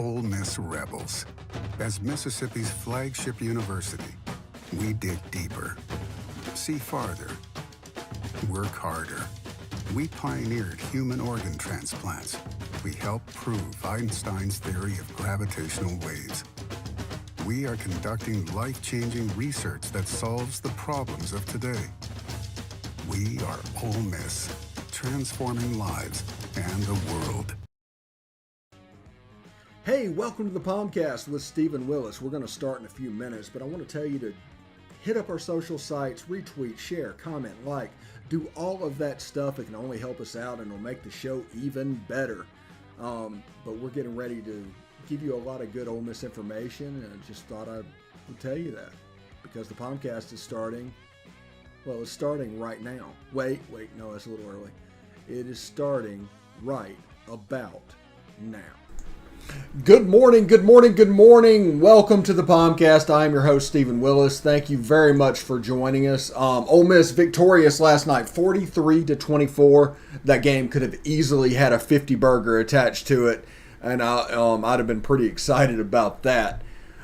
Ole Miss Rebels. As Mississippi's flagship university, we dig deeper, see farther, work harder. We pioneered human organ transplants. We helped prove Einstein's theory of gravitational waves. We are conducting life-changing research that solves the problems of today. We are Ole Miss, transforming lives and the world. Hey, welcome to the POMcast with Stephen Willis. We're going to start in a few minutes, but I want to tell you to hit up our social sites, retweet, share, comment, like, do all of that stuff. It can only help us out and it'll make the show even better. But we're getting ready to give you a lot of good Ole Miss information, and I just thought I would tell you that because the POMcast is starting. Well, it's starting right now. Wait, no, that's a little early. It is starting right about now. Good morning. Welcome to the POMcast. I am your host, Stephen Willis. Thank you very much for joining us. Ole Miss victorious last night, 43-24. That game could have easily had a 50 burger attached to it, and I'd have been pretty excited about that.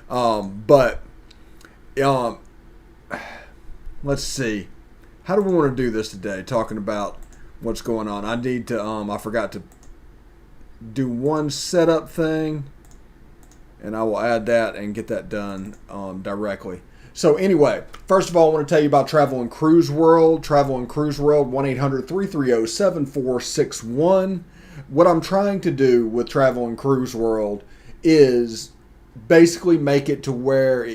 But let's see. How do we want to do this today? Talking about what's going on. I need to. I forgot to do one setup thing, and I will add that and get that done directly. So anyway, first of all, I want to tell you about Travel and Cruise World. Travel and Cruise World, 1-800-330-7461. What I'm trying to do with Travel and Cruise World is basically make it to where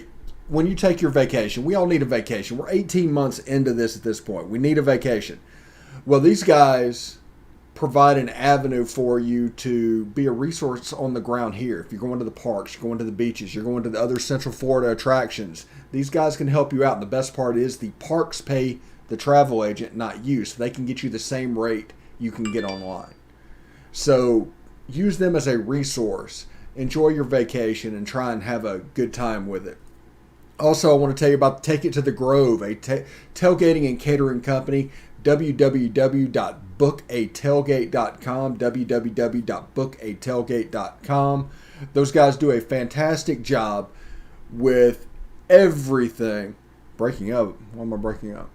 when you take your vacation, we all need a vacation. We're 18 months into this at this point. We need a vacation. Well, these guys provide an avenue for you to be a resource on the ground here. If you're going to the parks, you're going to the beaches, you're going to the other Central Florida attractions, these guys can help you out. And the best part is the parks pay the travel agent, not you, so they can get you the same rate you can get online. So use them as a resource. Enjoy your vacation and try and have a good time with it. Also, I want to tell you about Take It to the Grove, a tailgating and catering company. www.bookatailgate.com, www.bookatailgate.com. Those guys do a fantastic job with everything. Breaking up. Why am I breaking up?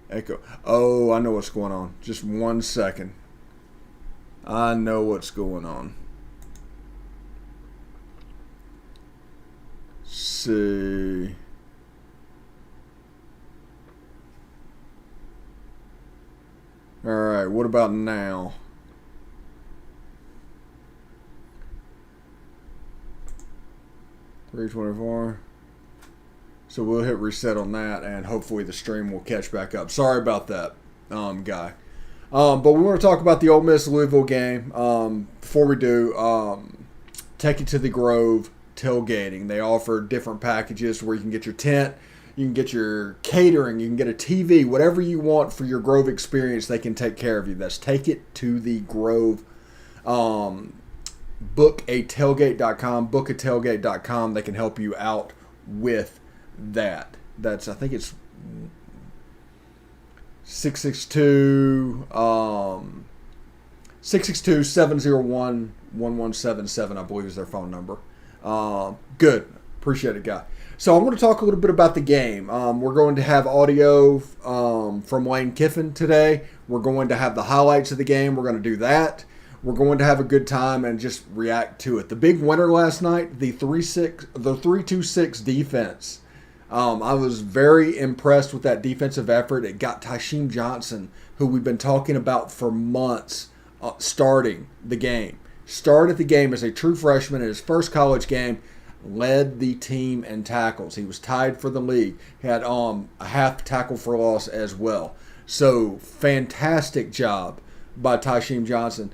Echo. Oh, I know what's going on. Just 1 second. I know what's going on. See. All right, what about now? $324. So we'll hit reset on that, and hopefully the stream will catch back up. Sorry about that, guy. But we want to talk about the Ole Miss Louisville game. Before we do, Take It to the Grove tailgating. They offer different packages where you can get your tent, you can get your catering, you can get a TV, whatever you want for your Grove experience, they can take care of you. That's Take It to the Grove. Bookatailgate.com, bookatailgate.com. They can help you out with that. That's, I think it's 662-701-1177, I believe is their phone number. Good. Appreciate it, guy. So I want to talk a little bit about the game. We're going to have audio from Lane Kiffin today. We're going to have the highlights of the game. We're going to do that. We're going to have a good time and just react to it. The big winner last night, the 3-2-6 defense. I was very impressed with that defensive effort. It got Tysheem Johnson, who we've been talking about for months, starting the game. Started the game as a true freshman in his first college game. Led the team in tackles. He was tied for the league. He had a half tackle for loss as well. So fantastic job by Tysheem Johnson.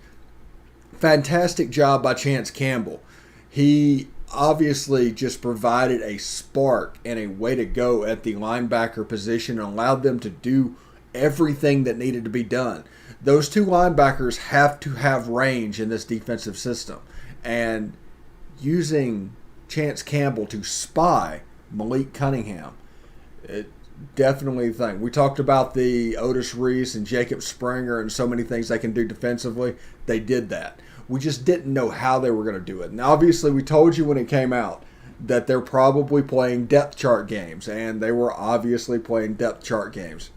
Fantastic job by Chance Campbell. He obviously just provided a spark and a way to go at the linebacker position and allowed them to do everything that needed to be done. Those two linebackers have to have range in this defensive system. And using Chance Campbell to spy Malik Cunningham, definitely the thing. We talked about the Otis Reese and Jacob Springer and so many things they can do defensively. They did that. We just didn't know how they were going to do it. And obviously, we told you when it came out that they're probably playing depth chart games, and they were obviously playing depth chart games.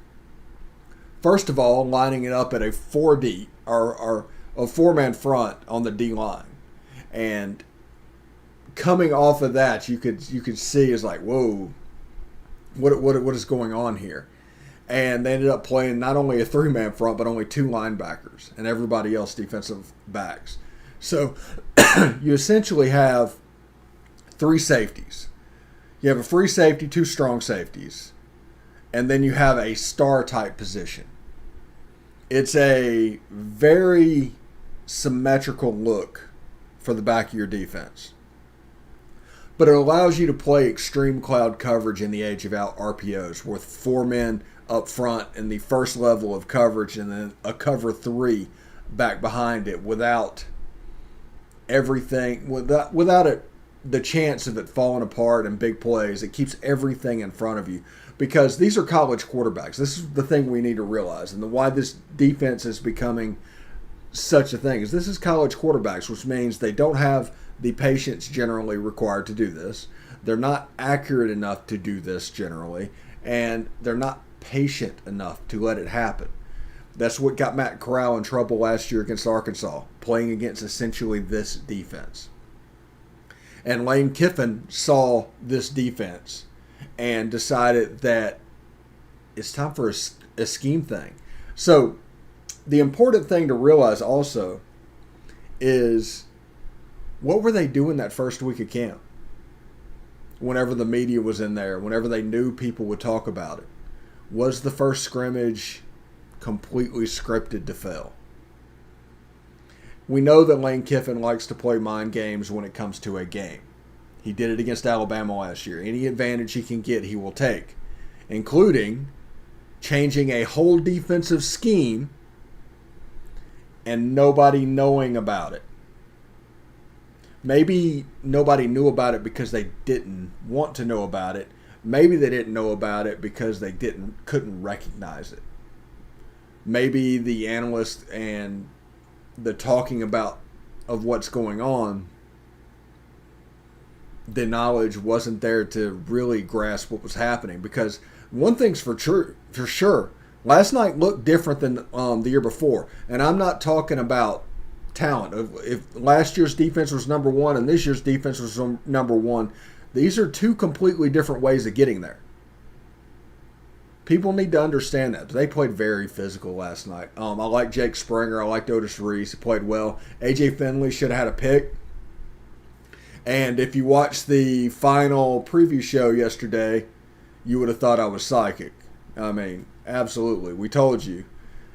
First of all, lining it up at a 4D or a 4-man front on the D line, and coming off of that, you could see is like, whoa, what is going on here? And they ended up playing not only a 3-man front, but only 2 linebackers and everybody else defensive backs. So you essentially have 3 safeties. You have a free safety, 2 strong safeties, and then you have a star type position. It's a very symmetrical look for the back of your defense. But it allows you to play extreme cloud coverage in the age of out RPOs with 4 men up front in the first level of coverage and then a cover 3 back behind it without everything, without it, the chance of it falling apart in big plays. It keeps everything in front of you because these are college quarterbacks. This is the thing we need to realize, and why this defense is becoming such a thing is this is college quarterbacks, which means they don't have the patience generally required to do this. They're not accurate enough to do this generally, and they're not patient enough to let it happen. That's what got Matt Corral in trouble last year against Arkansas, playing against essentially this defense. And Lane Kiffin saw this defense and decided that it's time for a scheme thing. So the important thing to realize also is, what were they doing that first week of camp? Whenever the media was in there, whenever they knew people would talk about it, was the first scrimmage completely scripted to fail? We know that Lane Kiffin likes to play mind games when it comes to a game. He did it against Alabama last year. Any advantage he can get, he will take, including changing a whole defensive scheme and nobody knowing about it. Maybe nobody knew about it because they didn't want to know about it. Maybe they didn't know about it because they couldn't recognize it. Maybe the analysts and the talking about of what's going on, the knowledge wasn't there to really grasp what was happening. Because one thing's for sure, last night looked different than the year before. And I'm not talking about talent. If last year's defense was number 1 and this year's defense was number 1, these are 2 completely different ways of getting there. People need to understand that. They played very physical last night. I like Jake Springer. I liked Otis Reese. He played well. A.J. Finley should have had a pick. And if you watched the final preview show yesterday, you would have thought I was psychic. I mean, absolutely. We told you.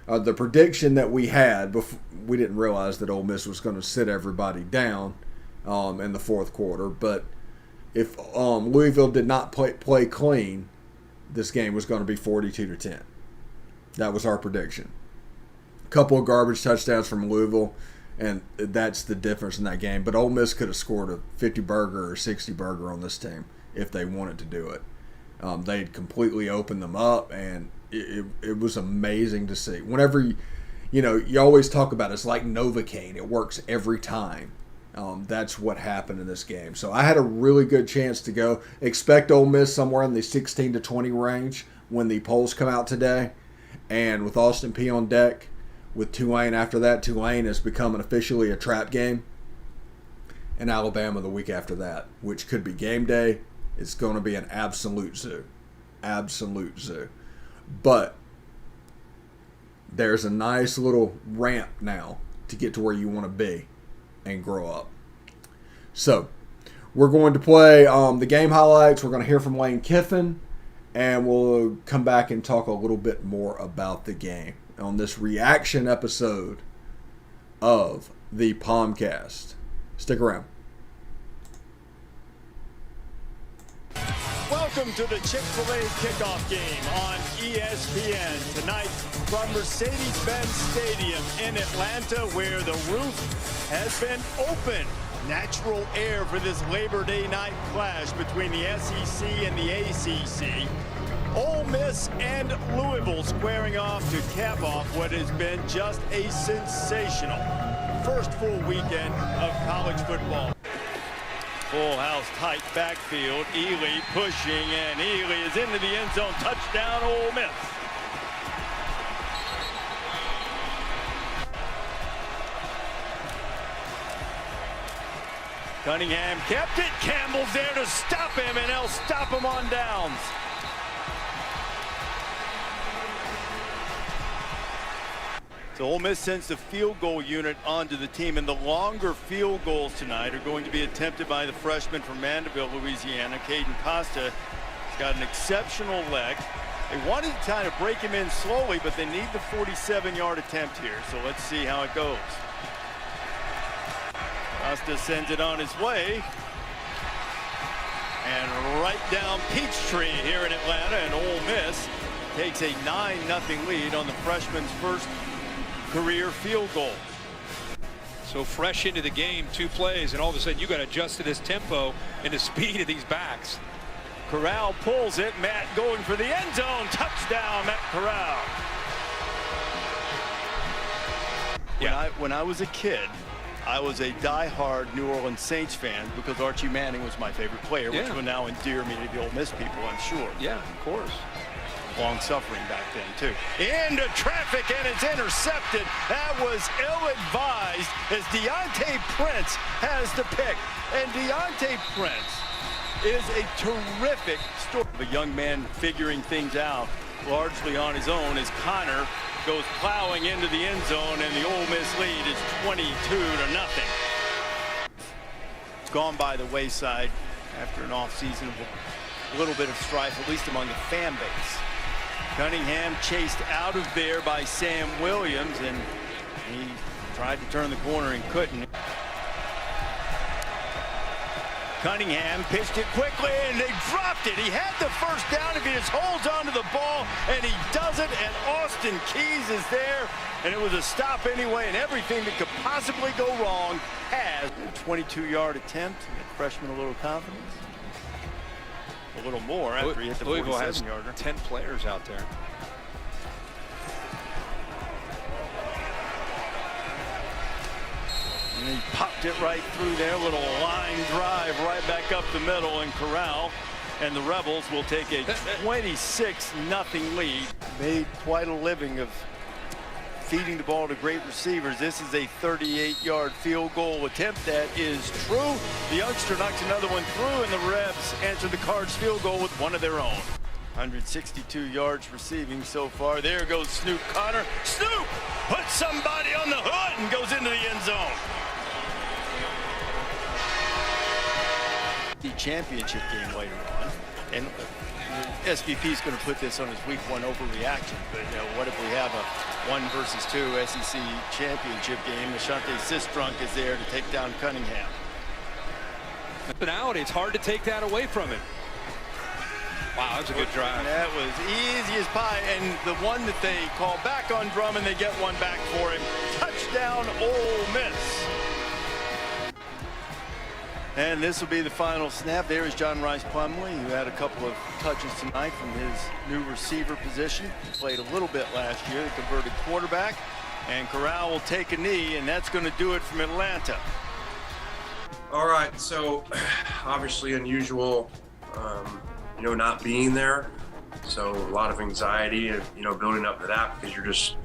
The prediction that we had, we didn't realize that Ole Miss was going to sit everybody down in the fourth quarter. But if Louisville did not play clean, this game was going to be 42-10. That was our prediction. A couple of garbage touchdowns from Louisville, and that's the difference in that game. But Ole Miss could have scored a 50-burger or 60-burger on this team if they wanted to do it. They'd completely opened them up, and it was amazing to see. Whenever you always talk about it's like Novocaine. It works every time. That's what happened in this game. So I had a really good chance to go. Expect Ole Miss somewhere in the 16-20 range when the polls come out today. And with Austin Peay on deck, with Tulane after that, Tulane is becoming officially a trap game. And Alabama the week after that, which could be game day. It's going to be an absolute zoo. Absolute zoo. But there's a nice little ramp now to get to where you want to be and grow up. So we're going to play the game highlights. We're going to hear from Lane Kiffin, and we'll come back and talk a little bit more about the game on this reaction episode of the POMcast. Stick around. Welcome to the Chick-fil-A kickoff game on ESPN. Tonight from Mercedes-Benz Stadium in Atlanta, where the roof has been opened. Natural air for this Labor Day night clash between the SEC and the ACC. Ole Miss and Louisville squaring off to cap off what has been just a sensational first full weekend of college football. Full house, tight backfield. Ely pushing, and Ely is into the end zone. Touchdown, Ole Miss. Cunningham kept it. Campbell's there to stop him, and they'll stop him on downs. So Ole Miss sends the field goal unit onto the team, and the longer field goals tonight are going to be attempted by the freshman from Mandeville, Louisiana, Caden Costa. He's got an exceptional leg. They wanted to kind of break him in slowly, but they need the 47-yard attempt here. So let's see how it goes. Costa sends it on his way. And right down Peachtree here in Atlanta, and Ole Miss takes a 9-0 lead on the freshman's first career field goal. So fresh into the game, 2 plays, and all of a sudden you got to adjust to this tempo and the speed of these backs. Corral pulls it. Matt going for the end zone. Touchdown, Matt Corral. When I was a kid, I was a die-hard New Orleans Saints fan because Archie Manning was my favorite player, which will now endear me to the Ole Miss people, I'm sure. Yeah, of course. Long-suffering back then, too. Into traffic, and it's intercepted. That was ill-advised as Deontay Prince has the pick. And Deontay Prince is a terrific story of a young man figuring things out largely on his own as Connor goes plowing into the end zone, and the Ole Miss lead is 22-0. Gone by the wayside after an offseason with a little bit of strife, at least among the fan base. Cunningham chased out of there by Sam Williams, and he tried to turn the corner and couldn't. Cunningham pitched it quickly, and they dropped it. He had the first down if he just holds on to the ball, and he does it, and Austin Keys is there, and it was a stop anyway, and everything that could possibly go wrong has. A 22-yard attempt, and the freshman a little confidence. A little more after he hit the 47-yarder. 10 players out there. And he popped it right through there. Little line drive right back up the middle, and Corral and the Rebels will take a 26-0 lead. Made quite a living of feeding the ball to great receivers. This is a 38-yard field goal attempt. That is true. The youngster knocks another one through, and the Rebs answer the Cards field goal with one of their own. 162 yards receiving so far. There goes Snoop Connor. Snoop puts somebody on the hood and goes into the end zone. The championship game later on, and SVP is going to put this on his week 1 overreaction, but what if we have a 1 versus 2 SEC championship game? Ashante Sistrunk is there to take down Cunningham. But out, it's hard to take that away from him. Wow, that was a good drive. That was easy as pie, and the one that they call back on Drummond, they get one back for him. Touchdown, Ole Miss. And this will be the final snap. There is John Rice Plumlee, who had a couple of touches tonight from his new receiver position. He played a little bit last year, the converted quarterback. And Corral will take a knee, and that's going to do it from Atlanta. All right, so obviously unusual, not being there. So a lot of anxiety and, building up to that because you're just,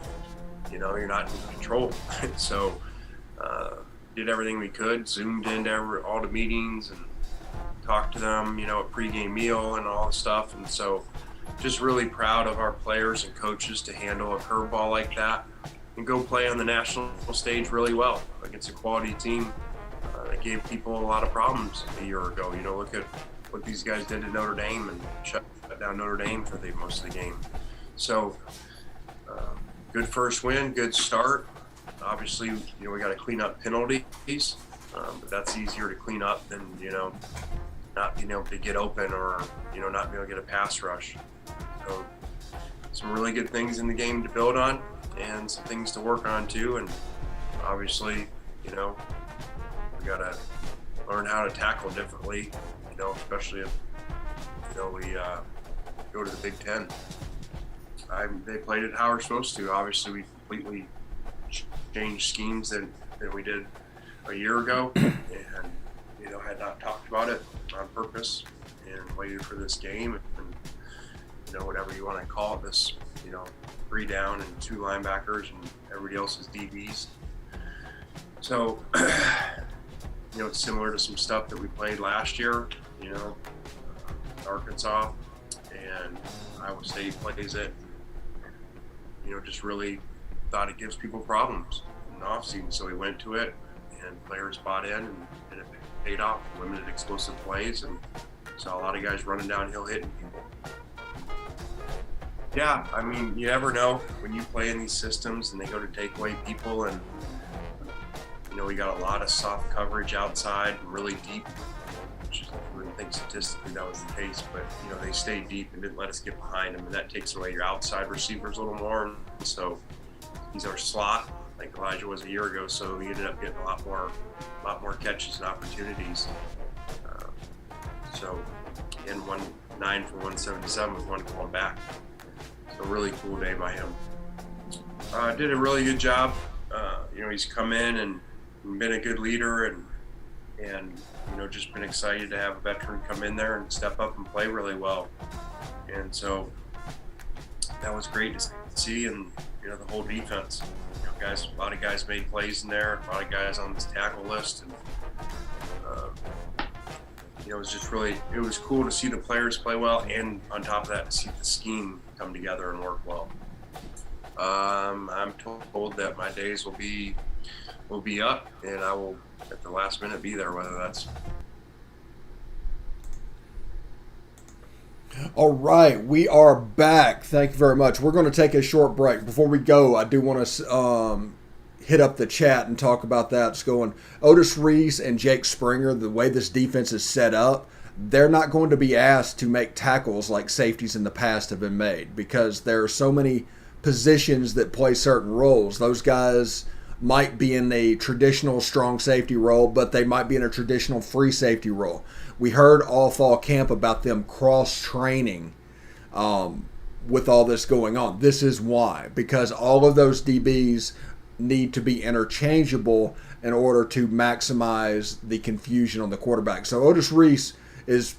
you're not in control. So did everything we could, zoomed into all the meetings and talked to them, at pregame meal and all the stuff. And so just really proud of our players and coaches to handle a curveball like that and go play on the national stage really well against a quality team that gave people a lot of problems a year ago. Look at what these guys did to Notre Dame and shut down Notre Dame for most of the game. So good first win, good start. Obviously, we got to clean up penalties, but that's easier to clean up than, not being able to get open or, not being able to get a pass rush. So some really good things in the game to build on and some things to work on too. And obviously, we got to learn how to tackle differently, especially if, we go go to the Big Ten. They played it how we're supposed to. Obviously, we completely changed schemes than we did a year ago, and had not talked about it on purpose and waited for this game and whatever you want to call it, this 3 down and 2 linebackers and everybody else is DBs. So it's similar to some stuff that we played last year, Arkansas and Iowa State plays it. Just really thought it gives people problems in the offseason. So we went to it and players bought in and it paid off. Limited explosive plays and saw a lot of guys running downhill hitting people. Yeah, I mean, you never know when you play in these systems and they go to take away people and we got a lot of soft coverage outside and really deep, which I wouldn't think statistically that was the case, but they stayed deep and didn't let us get behind them, and that takes away your outside receivers a little more. And so he's our slot, like Elijah was a year ago, so he ended up getting a lot more catches and opportunities. So again, 9 for 177 with 1 called back. So really cool day by him. Did a really good job. He's come in and been a good leader and just been excited to have a veteran come in there and step up and play really well. And so that was great to see. And the whole defense, guys, a lot of guys made plays in there, a lot of guys on this tackle list, and it was just it was cool to see the players play well, and on top of that, to see the scheme come together and work well. I'm told that my days will be up, and I will at the last minute be there, whether that's. All right, we are back. Thank you very much. We're going to take a short break. Before we go, I do want to hit up the chat and talk about that. It's going Otis Reese and Jake Springer, the way this defense is set up, they're not going to be asked to make tackles like safeties in the past have been made, because there are so many positions that play certain roles. Those guys might be in a traditional strong safety role, but they might be in a traditional free safety role. We heard all fall camp about them cross-training with all this going on. This is why, because all of those DBs need to be interchangeable in order to maximize the confusion on the quarterback. So Otis Reese is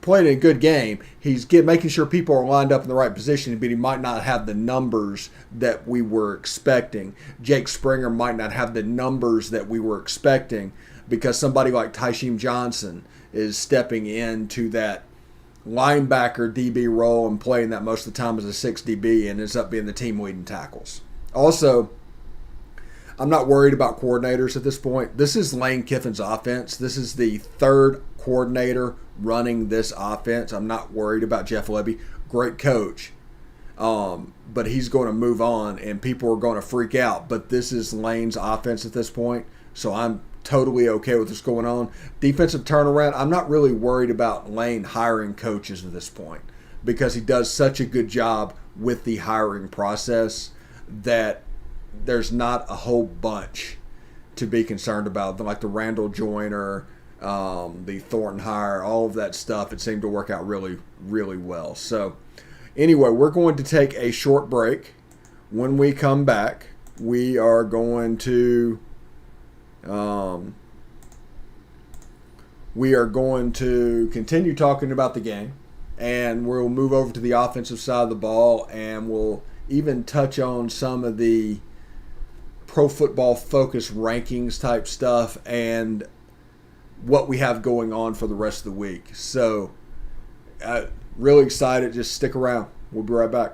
playing a good game. He's making sure people are lined up in the right position, but he might not have the numbers that we were expecting. Jake Springer might not have the numbers that we were expecting, because somebody like Tysheem Johnson is stepping into that linebacker DB role and playing that most of the time as a 6 DB and ends up being the team leading tackles. Also, I'm not worried about coordinators at this point. This is Lane Kiffin's offense. This is the 3rd coordinator running this offense. I'm not worried about Jeff Lebby. Great coach. But he's going to move on and people are going to freak out. But this is Lane's offense at this point. So I'm totally okay with what's going on. Defensive turnaround, I'm not really worried about Lane hiring coaches at this point, because he does such a good job with the hiring process that there's not a whole bunch to be concerned about, like the Randall Joyner, the Thornton hire, all of that stuff. It seemed to work out really, really well. So anyway, we're going to take a short break. When we come back, we are going to continue talking about the game, and we'll move over to the offensive side of the ball, and we'll even touch on some of the Pro Football Focus rankings type stuff and what we have going on for the rest of the week. So really excited. Just stick around. We'll be right back.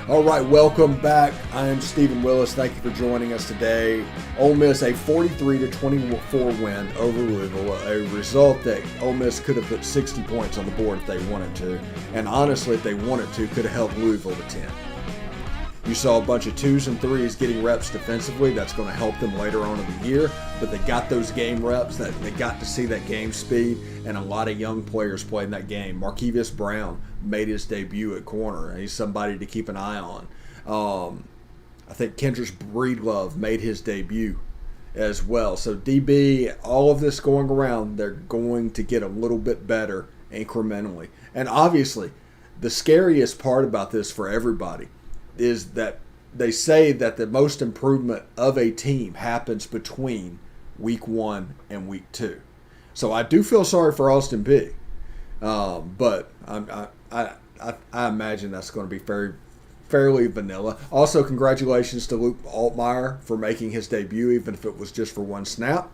All right, welcome back. I am Stephen Willis. Thank you for joining us today. Ole Miss, a 43-24 win over Louisville, a result that Ole Miss could have put 60 points on the board if they wanted to. And honestly, if they wanted to, could have held Louisville to 10. You saw a bunch of 2s and 3s getting reps defensively. That's going to help them later on in the year. But they got those game reps. That they got to see that game speed, and a lot of young players played that game. Markevius Brown made his debut at corner. He's somebody to keep an eye on. I think Kendrick Breedlove made his debut as well. So DB, all of this going around, they're going to get a little bit better incrementally. And obviously, the scariest part about this for everybody is that they say that the most improvement of a team happens between week 1 and week 2. So I do feel sorry for Austin Peay, but I imagine that's going to be fairly vanilla. Also, congratulations to Luke Altmaier for making his debut, even if it was just for one snap.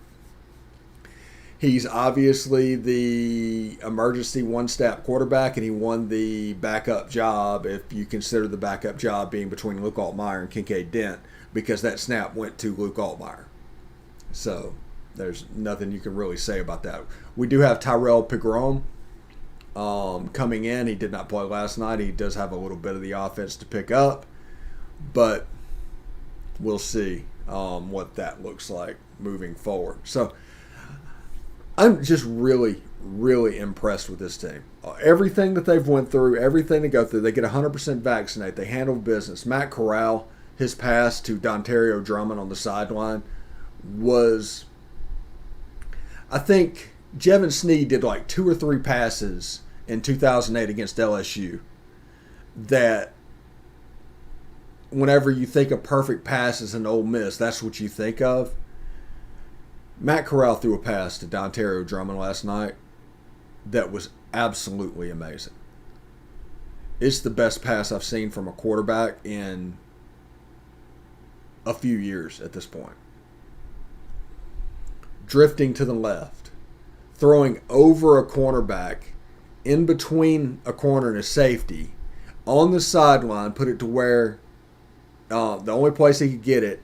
He's obviously the emergency one-step quarterback, and he won the backup job, if you consider the backup job being between Luke Altmaier and Kincaid Dent, because that snap went to Luke Altmaier. So there's nothing you can really say about that. We do have Tyrell Pigrom coming in. He did not play last night. He does have a little bit of the offense to pick up, but we'll see what that looks like moving forward. So I'm just really, really impressed with this team. Everything that they've went through, everything they go through, they get 100% vaccinated. They handle business. Matt Corral, his pass to Dontario Drummond on the sideline was, I think Jevin Sneed did like 2 or 3 passes in 2008 against LSU that whenever you think of perfect passes in Ole Miss, that's what you think of. Matt Corral threw a pass to Dontario Drummond last night that was absolutely amazing. It's the best pass I've seen from a quarterback in a few years at this point. Drifting to the left, throwing over a cornerback, in between a corner and a safety, on the sideline, put it to where the only place he could get it,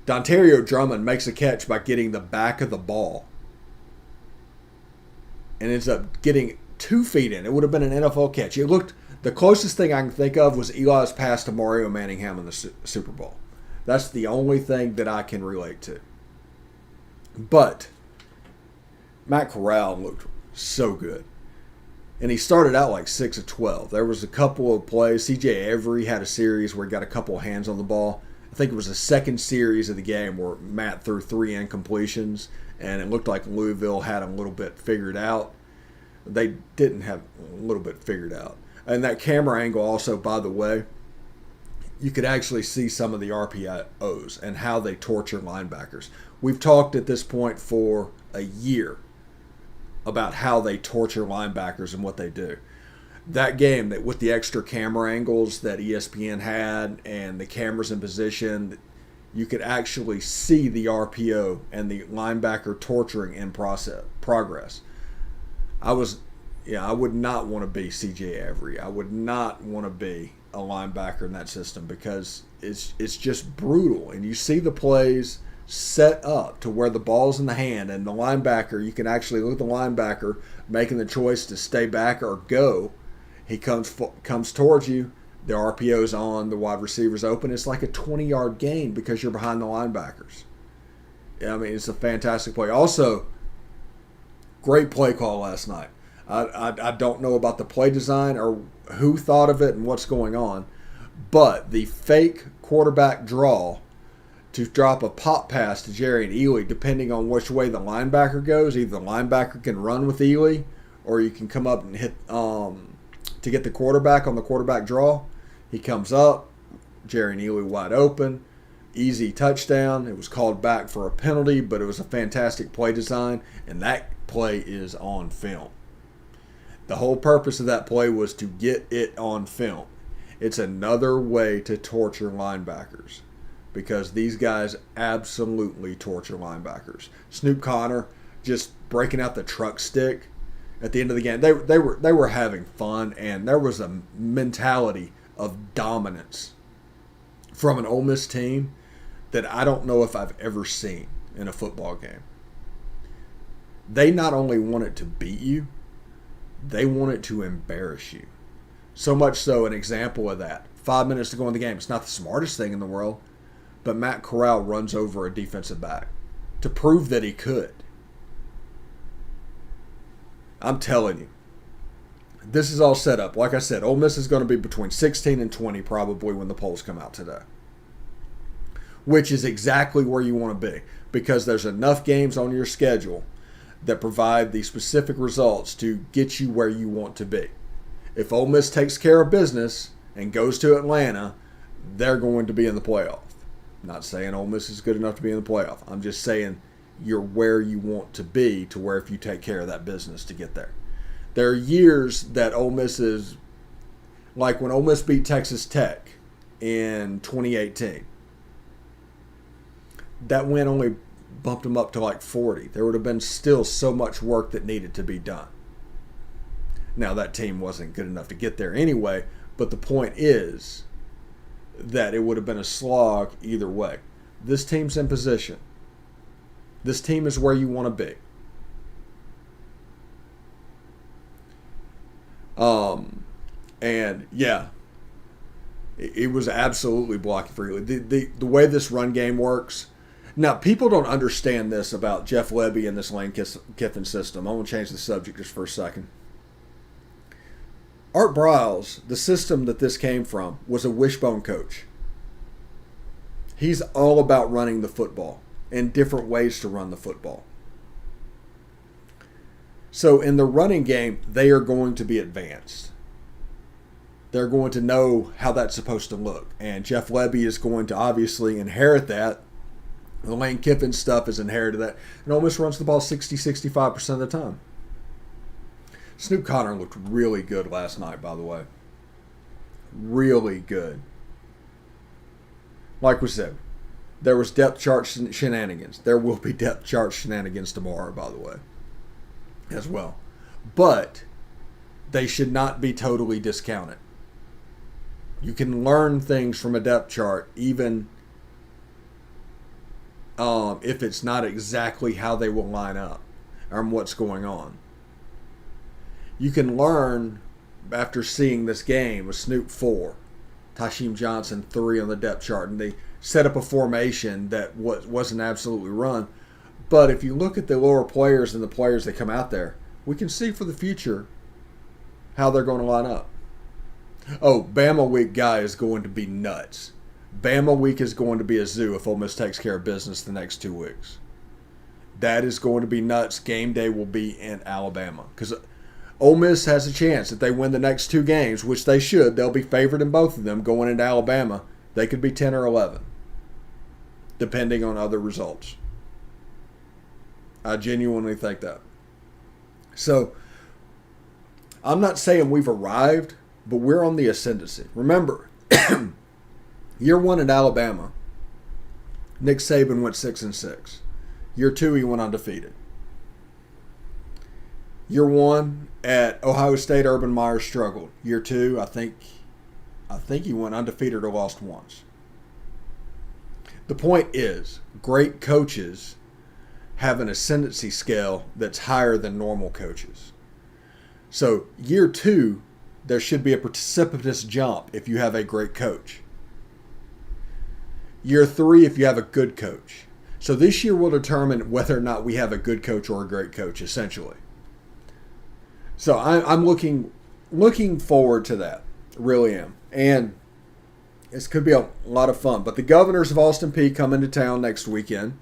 Dontario Drummond makes a catch by getting the back of the ball and ends up getting 2 feet in. It would have been an NFL catch. It looked, the closest thing I can think of was Eli's pass to Mario Manningham in the Super Bowl. That's the only thing that I can relate to. But Matt Corral looked so good. And he started out like 6 of 12. There was a couple of plays. CJ Avery had a series where he got a couple of hands on the ball. I think it was the second series of the game where Matt threw 3 incompletions, and it looked like Louisville had a little bit figured out. They didn't have a little bit figured out. And that camera angle also, by the way, you could actually see some of the RPOs and how they torture linebackers. We've talked at this point for a year about how they torture linebackers and what they do. That game, that with the extra camera angles that ESPN had and the cameras in position, you could actually see the RPO and the linebacker torturing in progress. I would not want to be CJ Avery. I would not want to be a linebacker in that system because it's just brutal. And you see the plays set up to where the ball's in the hand and the linebacker, you can actually look at the linebacker making the choice to stay back or go. He comes towards you, the RPO's on, the wide receiver's open. It's like a 20-yard gain because you're behind the linebackers. I mean, it's a fantastic play. Also, great play call last night. I don't know about the play design or who thought of it and what's going on, but the fake quarterback draw to drop a pop pass to Jerry and Ely, depending on which way the linebacker goes, either the linebacker can run with Ely or you can come up and hit to get the quarterback on the quarterback draw. He comes up, Jerry and Ely wide open, easy touchdown. It was called back for a penalty, but it was a fantastic play design, and that play is on film. The whole purpose of that play was to get it on film. It's another way to torture linebackers because these guys absolutely torture linebackers. Snoop Connor just breaking out the truck stick at the end of the game. They were having fun, and there was a mentality of dominance from an Ole Miss team that I don't know if I've ever seen in a football game. They not only wanted to beat you, they wanted to embarrass you. So much so, an example of that, 5 minutes to go in the game. It's not the smartest thing in the world, but Matt Corral runs over a defensive back to prove that he could. I'm telling you, this is all set up. Like I said, Ole Miss is going to be between 16 and 20 probably when the polls come out today, which is exactly where you want to be because there's enough games on your schedule that provide the specific results to get you where you want to be. If Ole Miss takes care of business and goes to Atlanta, they're going to be in the playoff. I'm not saying Ole Miss is good enough to be in the playoff. I'm just saying you're where you want to be to where if you take care of that business to get there. There are years that Ole Miss is, like when Ole Miss beat Texas Tech in 2018. That win only bumped them up to like 40. There would have been still so much work that needed to be done. Now, that team wasn't good enough to get there anyway, but the point is that it would have been a slog either way. This team's in position. This team is where you want to be. And yeah, it was absolutely blocking for you. The way this run game works. Now, people don't understand this about Jeff Lebby and this Lane Kiffin system. I want to change the subject just for a second. Art Briles, the system that this came from, was a wishbone coach. He's all about running the football and different ways to run the football. So in the running game, they are going to be advanced. They're going to know how that's supposed to look. And Jeff Lebby is going to obviously inherit that. The Lane Kiffin stuff is inherited that. And Ole Miss runs the ball 60-65% of the time. Snoop Connor looked really good last night, by the way. Really good. Like we said, there was depth chart shenanigans. There will be depth chart shenanigans tomorrow, by the way, as well. But they should not be totally discounted. You can learn things from a depth chart, even if it's not exactly how they will line up or what's going on. You can learn after seeing this game with Snoop 4, Tashim Johnson 3 on the depth chart, and they set up a formation that wasn't absolutely run. But if you look at the lower players and the players that come out there, we can see for the future how they're going to line up. Oh, Bama Week guy is going to be nuts. Bama Week is going to be a zoo if Ole Miss takes care of business the next 2 weeks. That is going to be nuts. Game day will be in Alabama. Because Ole Miss has a chance. If they win the next 2 games, which they should, they'll be favored in both of them going into Alabama. They could be 10 or 11, depending on other results. I genuinely think that. So, I'm not saying we've arrived, but we're on the ascendancy. Remember, year 1 at Alabama, Nick Saban went 6-6. Year 2, he went undefeated. Year 1 at Ohio State, Urban Meyer struggled. Year 2, I think he went undefeated or lost once. The point is, great coaches have an ascendancy scale that's higher than normal coaches. So year 2, there should be a precipitous jump if you have a great coach. Year 3, if you have a good coach. So this year will determine whether or not we have a good coach or a great coach, essentially. So I'm looking forward to that. Really am. And this could be a lot of fun. But the Governors of Austin Peay come into town next weekend.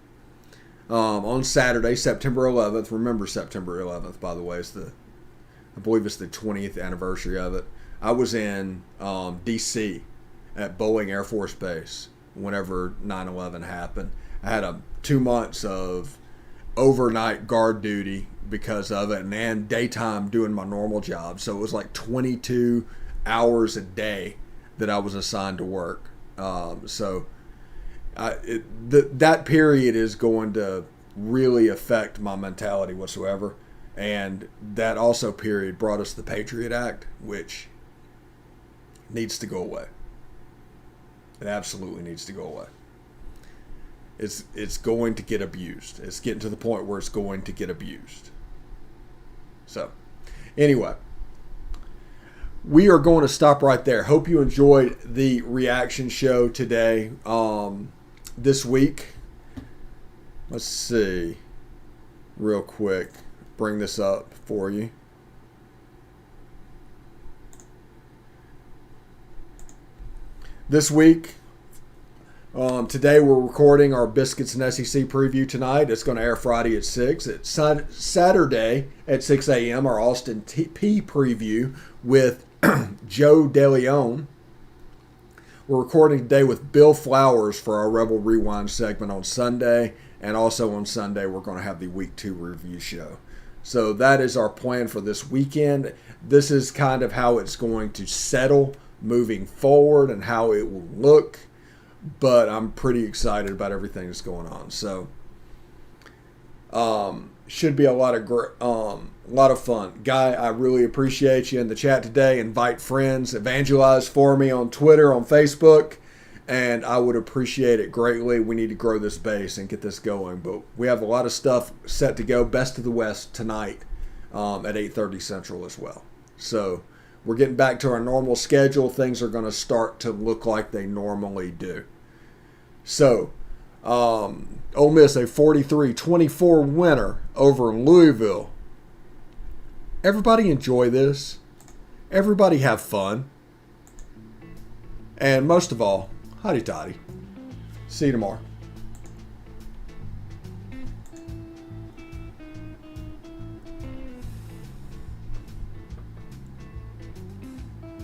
On Saturday, September 11th. Remember September 11th, by the way. I believe it's the 20th anniversary of it. I was in D.C. at Bolling Air Force Base whenever 9/11 happened. I had 2 months of overnight guard duty because of it, and daytime doing my normal job. So it was like 22 hours a day that I was assigned to work. That period is going to really affect my mentality whatsoever. And that also period brought us the Patriot Act, which needs to go away. It absolutely needs to go away. It's going to get abused. It's getting to the point where it's going to get abused. So, anyway, we are going to stop right there. Hope you enjoyed the reaction show today. This week, let's see, real quick, bring this up for you. This week, today we're recording our Biscuits and SEC preview tonight. It's going to air Friday at 6. It's Saturday at 6 a.m. our Austin P preview with Joe DeLeon. We're recording today with Bill Flowers for our Rebel Rewind segment on Sunday. And also on Sunday, we're going to have the Week 2 review show. So that is our plan for this weekend. This is kind of how it's going to settle moving forward and how it will look, but I'm pretty excited about everything that's going on. So should be a lot of fun. Guy, I really appreciate you in the chat today. Invite friends, evangelize for me on Twitter, on Facebook, and I would appreciate it greatly. We need to grow this base and get this going, but we have a lot of stuff set to go. Best of the West tonight at 8:30 Central as well. So we're getting back to our normal schedule. Things are going to start to look like they normally do. So, Ole Miss, a 43-24 winner over Louisville. Everybody enjoy this. Everybody have fun. And most of all, hotty toddy. See you tomorrow.